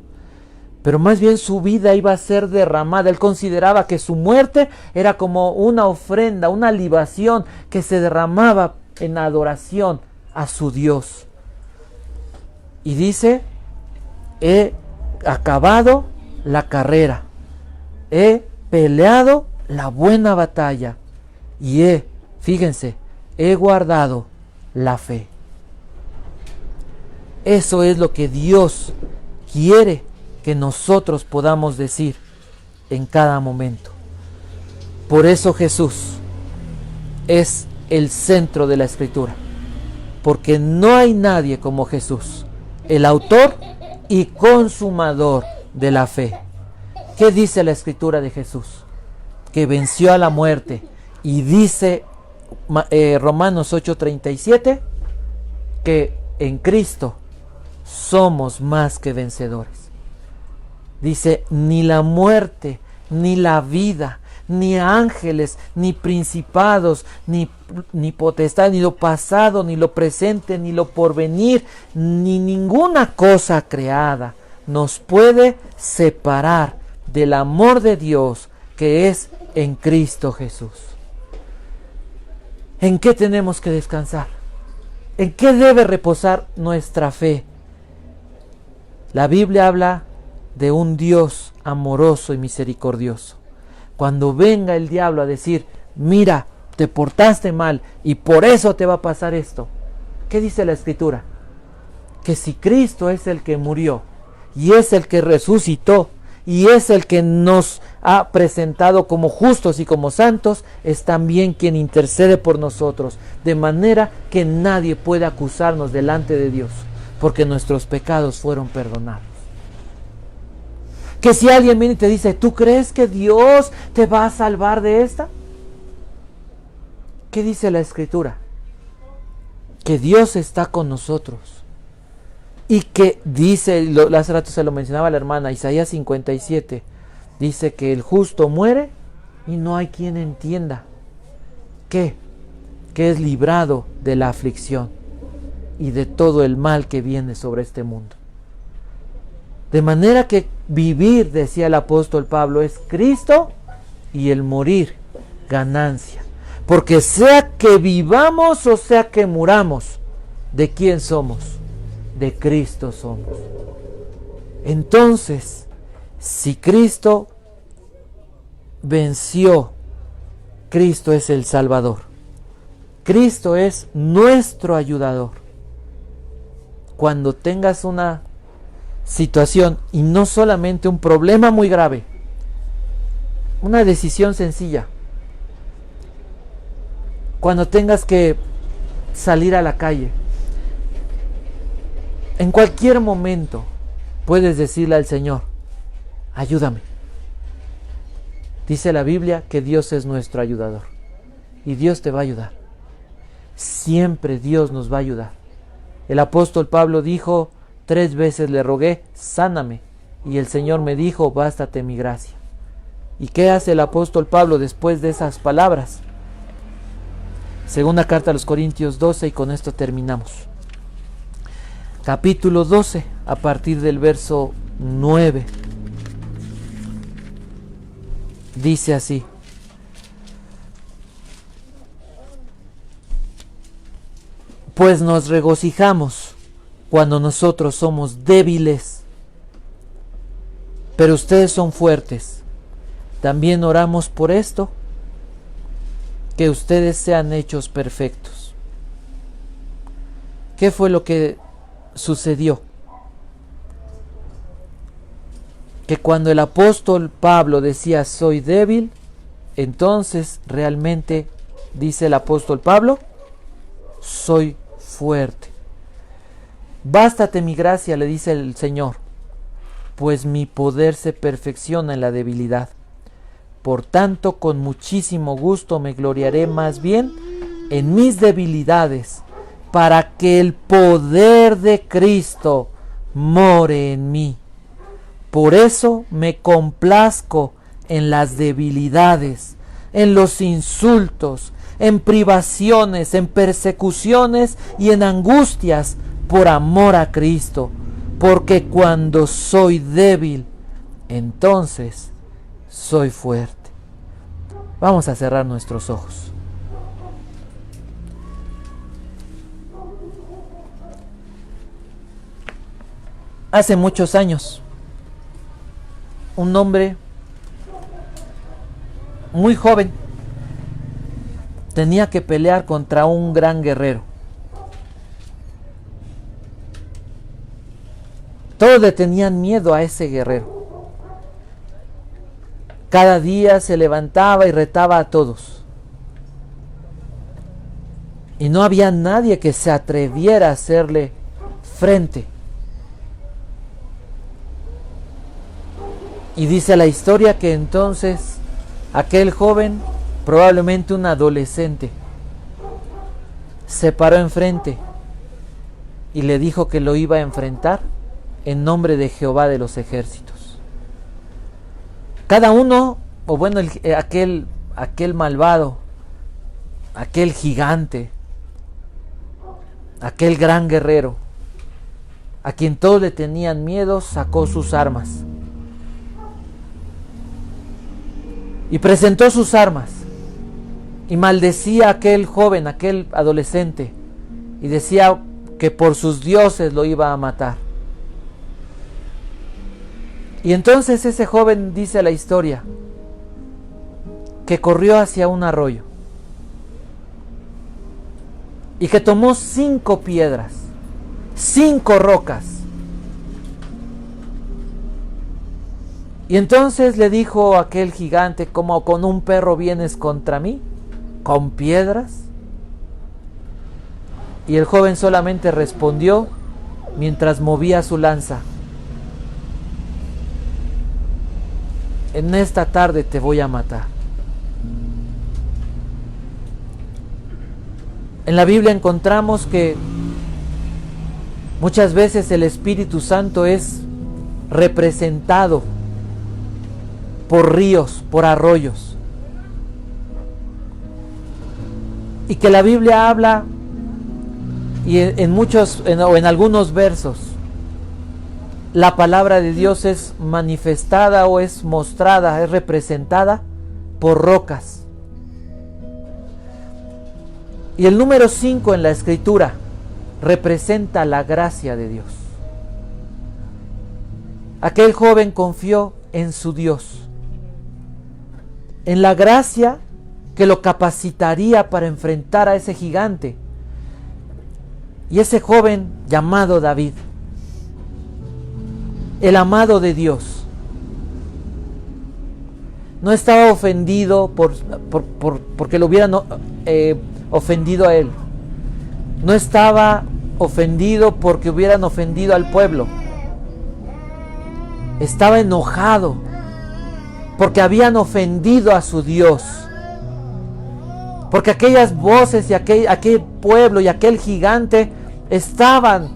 Pero más bien su vida iba a ser derramada. Él consideraba que su muerte era como una ofrenda, una libación que se derramaba en adoración a su Dios. Y dice, he acabado la carrera, he peleado la buena batalla y fíjense, he guardado la fe. Eso es lo que Dios quiere que nosotros podamos decir en cada momento. Por eso Jesús es el centro de la Escritura, porque no hay nadie como Jesús, el autor y consumador de la fe. ¿Qué dice la Escritura de Jesús? Que venció a la muerte, y dice Romanos 8:37 que en Cristo somos más que vencedores. Dice, ni la muerte, ni la vida, ni ángeles, ni principados, ni potestad, ni lo pasado, ni lo presente, ni lo porvenir, ni ninguna cosa creada nos puede separar del amor de Dios que es en Cristo Jesús. ¿En qué tenemos que descansar? ¿En qué debe reposar nuestra fe? La Biblia habla de un Dios amoroso y misericordioso. Cuando venga el diablo a decir, mira, te portaste mal y por eso te va a pasar esto, ¿qué dice la Escritura? Que si Cristo es el que murió y es el que resucitó y es el que nos ha presentado como justos y como santos, es también quien intercede por nosotros, de manera que nadie puede acusarnos delante de Dios, porque nuestros pecados fueron perdonados. Que si alguien viene y te dice, ¿tú crees que Dios te va a salvar de esta? ¿Qué dice la Escritura? Que Dios está con nosotros. Y que dice, hace rato se lo mencionaba la hermana, Isaías 57, dice que el justo muere y no hay quien entienda. ¿Qué? Que es librado de la aflicción y de todo el mal que viene sobre este mundo. De manera que vivir, decía el apóstol Pablo, es Cristo y el morir, ganancia. Porque sea que vivamos o sea que muramos, ¿de quién somos? De Cristo somos. Entonces, si Cristo venció. Cristo es el Salvador. Cristo es nuestro ayudador. Cuando tengas una situación y no solamente un problema muy grave, una decisión sencilla, cuando tengas que salir a la calle, en cualquier momento puedes decirle al Señor: ayúdame. Dice la Biblia que Dios es nuestro ayudador y Dios te va a ayudar. Siempre Dios nos va a ayudar. El apóstol Pablo dijo: 3 veces le rogué, sáname, y el Señor me dijo: bástate mi gracia. ¿Y qué hace el apóstol Pablo después de esas palabras? Segunda carta a los Corintios 12, y con esto terminamos. Capítulo 12, a partir del verso 9. Dice así: pues nos regocijamos cuando nosotros somos débiles, pero ustedes son fuertes. También oramos por esto, que ustedes sean hechos perfectos. ¿Qué fue lo que sucedió? Que cuando el apóstol Pablo decía soy débil, entonces realmente, dice el apóstol Pablo, soy fuerte. Bástate mi gracia, le dice el Señor, pues mi poder se perfecciona en la debilidad. Por tanto, con muchísimo gusto me gloriaré más bien en mis debilidades, para que el poder de Cristo more en mí. Por eso me complazco en las debilidades, en los insultos, en privaciones, en persecuciones y en angustias por amor a Cristo. Porque cuando soy débil, entonces soy fuerte. Vamos a cerrar nuestros ojos. Hace muchos años, un hombre muy joven tenía que pelear contra un gran guerrero. Todos le tenían miedo a ese guerrero. Cada día se levantaba y retaba a todos. Y no había nadie que se atreviera a hacerle frente. Y dice la historia que entonces aquel joven, probablemente un adolescente, se paró enfrente y le dijo que lo iba a enfrentar en nombre de Jehová de los ejércitos. Cada uno, o bueno, aquel malvado, aquel gigante, aquel gran guerrero, a quien todos le tenían miedo, sacó sus armas y presentó sus armas y maldecía a aquel joven, aquel adolescente, y decía que por sus dioses lo iba a matar. Y entonces ese joven, dice la historia, que corrió hacia un arroyo y que tomó 5 piedras, 5 rocas. Y entonces le dijo aquel gigante: ¿como con un perro vienes contra mí? ¿Con piedras? Y el joven solamente respondió mientras movía su lanza: en esta tarde te voy a matar. En la Biblia encontramos que muchas veces el Espíritu Santo es representado por ríos, por arroyos. Y que la Biblia habla, y en algunos versos, la palabra de Dios es manifestada o es mostrada, es representada por rocas. Y el número 5 en la Escritura representa la gracia de Dios. Aquel joven confió en su Dios en la gracia que lo capacitaría para enfrentar a ese gigante. Y ese joven llamado David, el amado de Dios, no estaba ofendido porque lo hubieran ofendido a él. No estaba ofendido porque hubieran ofendido al pueblo. Estaba enojado porque habían ofendido a su Dios. Porque aquellas voces y aquel pueblo y aquel gigante estaban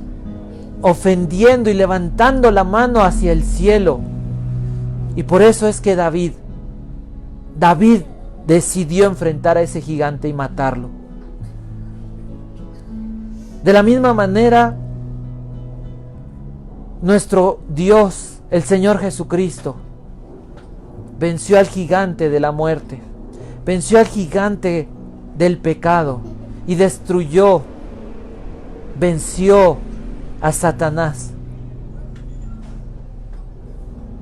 ofendiendo y levantando la mano hacia el cielo. Y por eso es que David decidió enfrentar a ese gigante y matarlo. De la misma manera, nuestro Dios, el Señor Jesucristo, venció al gigante de la muerte, venció al gigante del pecado y venció a Satanás.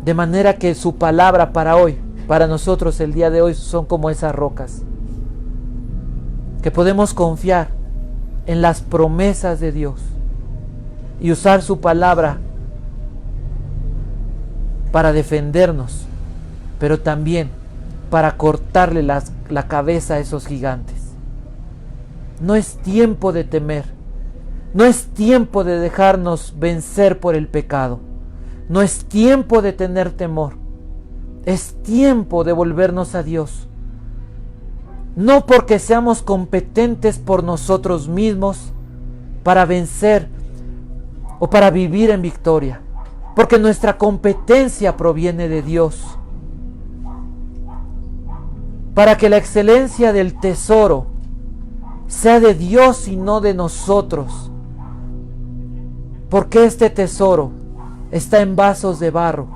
De manera que su palabra para hoy, para nosotros el día de hoy, son como esas rocas, que podemos confiar en las promesas de Dios y usar su palabra para defendernos, pero también para cortarle la cabeza a esos gigantes. No es tiempo de temer, no es tiempo de dejarnos vencer por el pecado, no es tiempo de tener temor, es tiempo de volvernos a Dios. No porque seamos competentes por nosotros mismos para vencer o para vivir en victoria, porque nuestra competencia proviene de Dios. Para que la excelencia del tesoro sea de Dios y no de nosotros, porque este tesoro está en vasos de barro,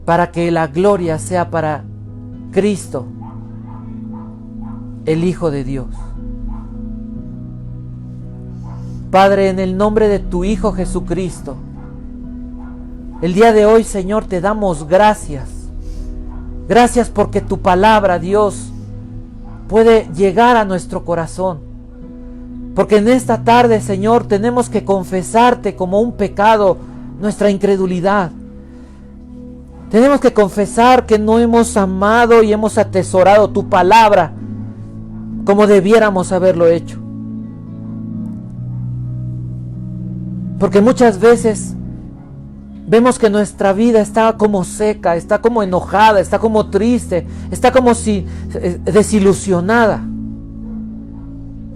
para que la gloria sea para Cristo, el Hijo de Dios. Padre, en el nombre de tu Hijo Jesucristo, el día de hoy, Señor, te damos gracias. Gracias porque tu palabra, Dios, puede llegar a nuestro corazón. Porque en esta tarde, Señor, tenemos que confesarte como un pecado nuestra incredulidad. Tenemos que confesar que no hemos amado y hemos atesorado tu palabra como debiéramos haberlo hecho. Porque muchas veces vemos que nuestra vida está como seca, está como enojada, está como triste, está como si desilusionada.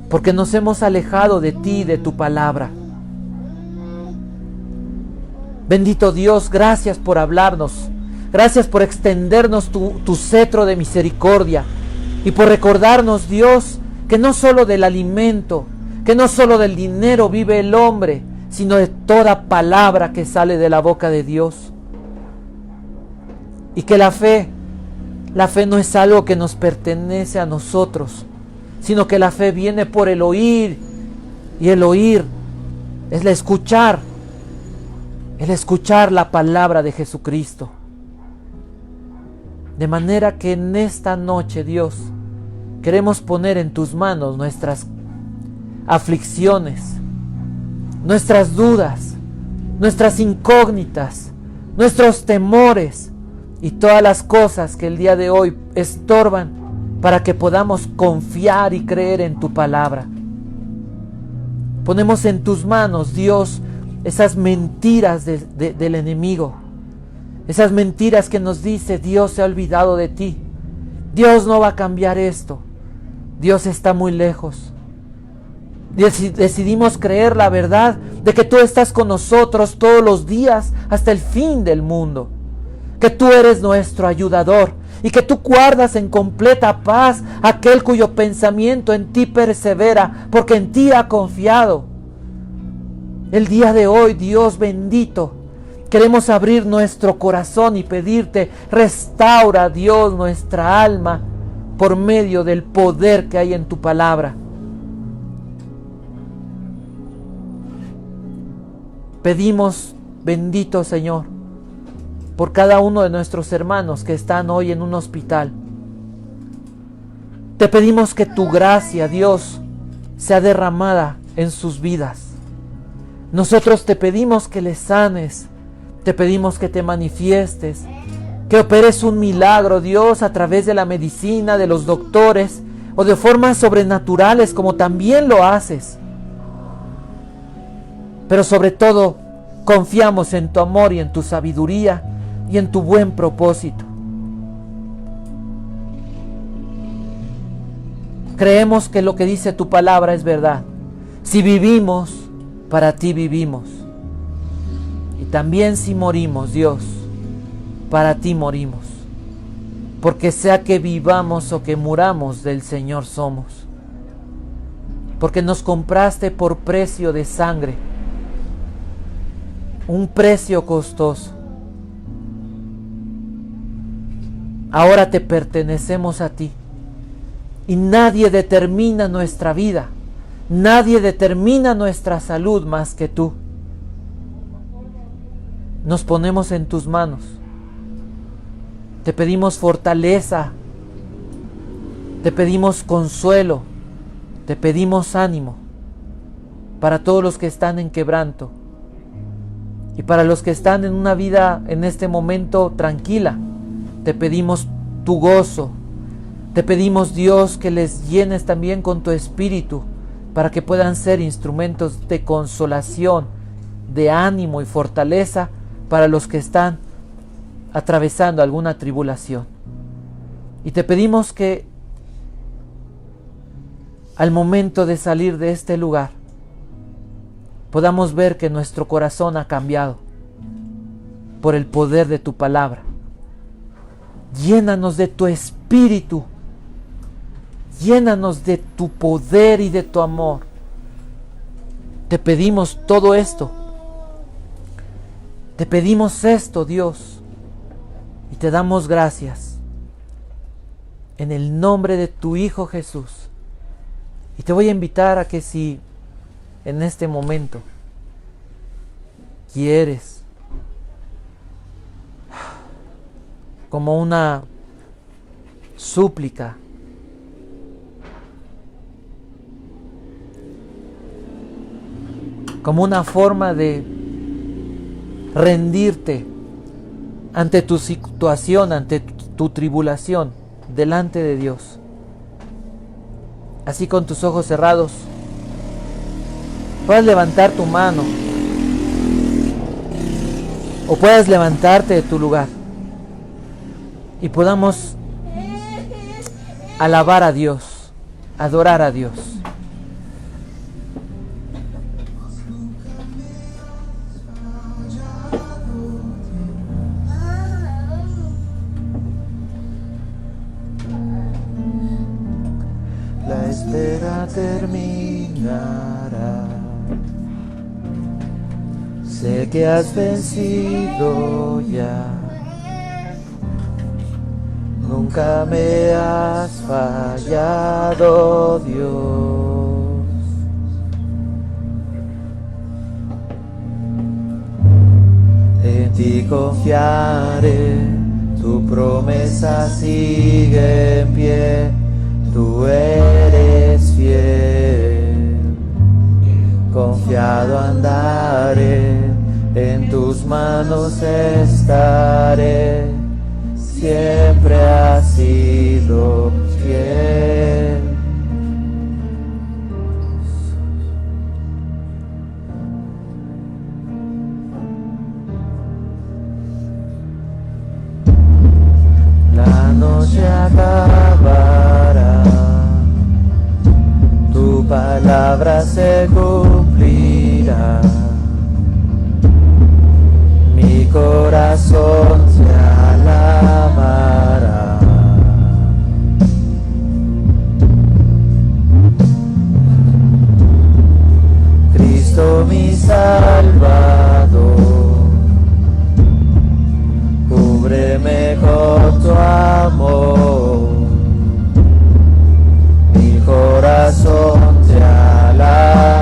Porque nos hemos alejado de ti, de tu palabra. Bendito Dios, gracias por hablarnos. Gracias por extendernos tu cetro de misericordia. Y por recordarnos, Dios, que no solo del alimento, que no solo del dinero vive el hombre, sino de toda palabra que sale de la boca de Dios. Y que la fe no es algo que nos pertenece a nosotros, sino que la fe viene por el oír, y el oír es el escuchar la palabra de Jesucristo. De manera que en esta noche, Dios, queremos poner en tus manos nuestras aflicciones, nuestras dudas, nuestras incógnitas, nuestros temores y todas las cosas que el día de hoy estorban para que podamos confiar y creer en tu palabra. Ponemos en tus manos, Dios, esas mentiras del enemigo, esas mentiras que nos dice: Dios se ha olvidado de ti, Dios no va a cambiar esto, Dios está muy lejos. Decidimos creer la verdad de que tú estás con nosotros todos los días hasta el fin del mundo, que tú eres nuestro ayudador y que tú guardas en completa paz aquel cuyo pensamiento en ti persevera, porque en ti ha confiado. El día de hoy, Dios bendito, queremos abrir nuestro corazón y pedirte: restaura, Dios, nuestra alma por medio del poder que hay en tu palabra. Pedimos, bendito Señor, por cada uno de nuestros hermanos que están hoy en un hospital. Te pedimos que tu gracia, Dios, sea derramada en sus vidas. Nosotros te pedimos que les sanes, te pedimos que te manifiestes, que operes un milagro, Dios, a través de la medicina, de los doctores, o de formas sobrenaturales como también lo haces. Pero sobre todo, confiamos en tu amor y en tu sabiduría y en tu buen propósito. Creemos que lo que dice tu palabra es verdad. Si vivimos, para ti vivimos. Y también si morimos, Dios, para ti morimos. Porque sea que vivamos o que muramos, del Señor somos. Porque nos compraste por precio de sangre. Un precio costoso. Ahora te pertenecemos a ti. Y nadie determina nuestra vida. Nadie determina nuestra salud más que tú. Nos ponemos en tus manos. Te pedimos fortaleza. Te pedimos consuelo. Te pedimos ánimo. Para todos los que están en quebranto. Y para los que están en una vida en este momento tranquila. Te pedimos tu gozo. Te pedimos, Dios, que les llenes también con tu espíritu para que puedan ser instrumentos de consolación, de ánimo y fortaleza para los que están atravesando alguna tribulación. Y te pedimos que al momento de salir de este lugar podamos ver que nuestro corazón ha cambiado por el poder de tu palabra. Llénanos de tu espíritu. Llénanos de tu poder y de tu amor. Te pedimos todo esto. Te pedimos esto, Dios. Y te damos gracias. En el nombre de tu Hijo Jesús. Y te voy a invitar a que si en este momento quieres, como una súplica, como una forma de rendirte ante tu situación, ante tu tribulación, delante de Dios. Así con tus ojos cerrados, puedes levantar tu mano o puedes levantarte de tu lugar y podamos alabar a Dios, adorar a Dios. La espera terminará. Sé que has vencido ya. Nunca me has fallado, Dios. En ti confiaré, tu promesa sigue en pie. Tú eres fiel, confiado andaré, en tus manos estaré, siempre has sido fiel. La noche acabará, tu palabra se cumplirá, mi corazón te alabará. Cristo mi Salvador, cúbreme con tu amor, mi corazón te alabará.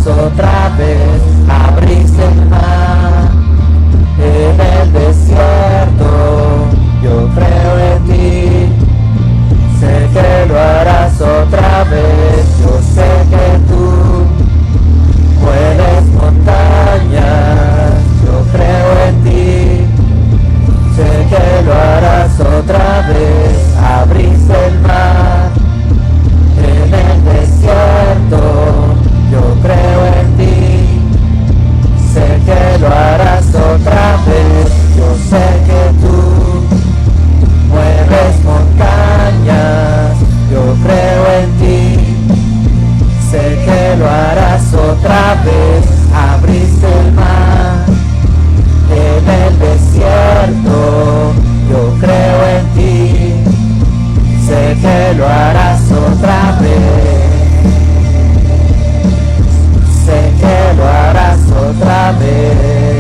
otra vez, abriste el mar en el desierto. Yo creo en ti, sé que lo harás otra vez. Yo sé que tú mueves montañas. Yo creo en ti, sé que lo harás otra vez. Abriste el mar en el desierto. Yo creo en ti, sé que lo harás otra vez. Yo sé que tú mueves montañas. Yo creo en ti, sé que lo harás otra vez. Abriste el mar en el desierto. Yo creo en ti, sé que lo harás otra vez. Sé que lo harás otra vez.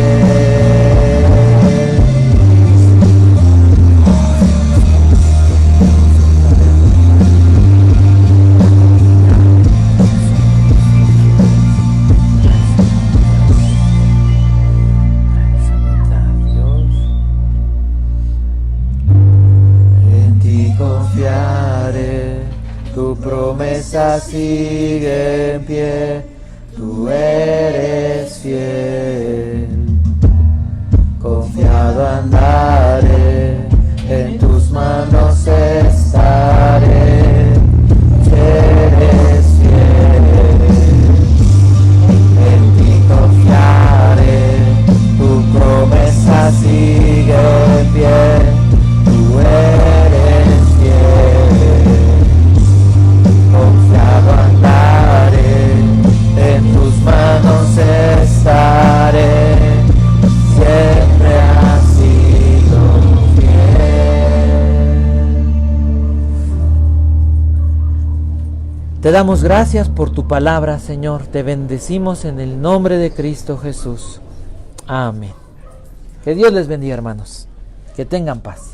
En ti confiaré, tu promesa sigue en pie. Tú eres fiel, confiado andaré, en tus manos estaré. Eres fiel, en ti confiaré, tu promesa sigue en pie. Tú eres fiel, confiado andaré, en tus manos estaré, siempre has sido fiel. Te damos gracias por tu palabra, Señor. Te bendecimos en el nombre de Cristo Jesús. Amén. Que Dios les bendiga, hermanos. Que tengan paz.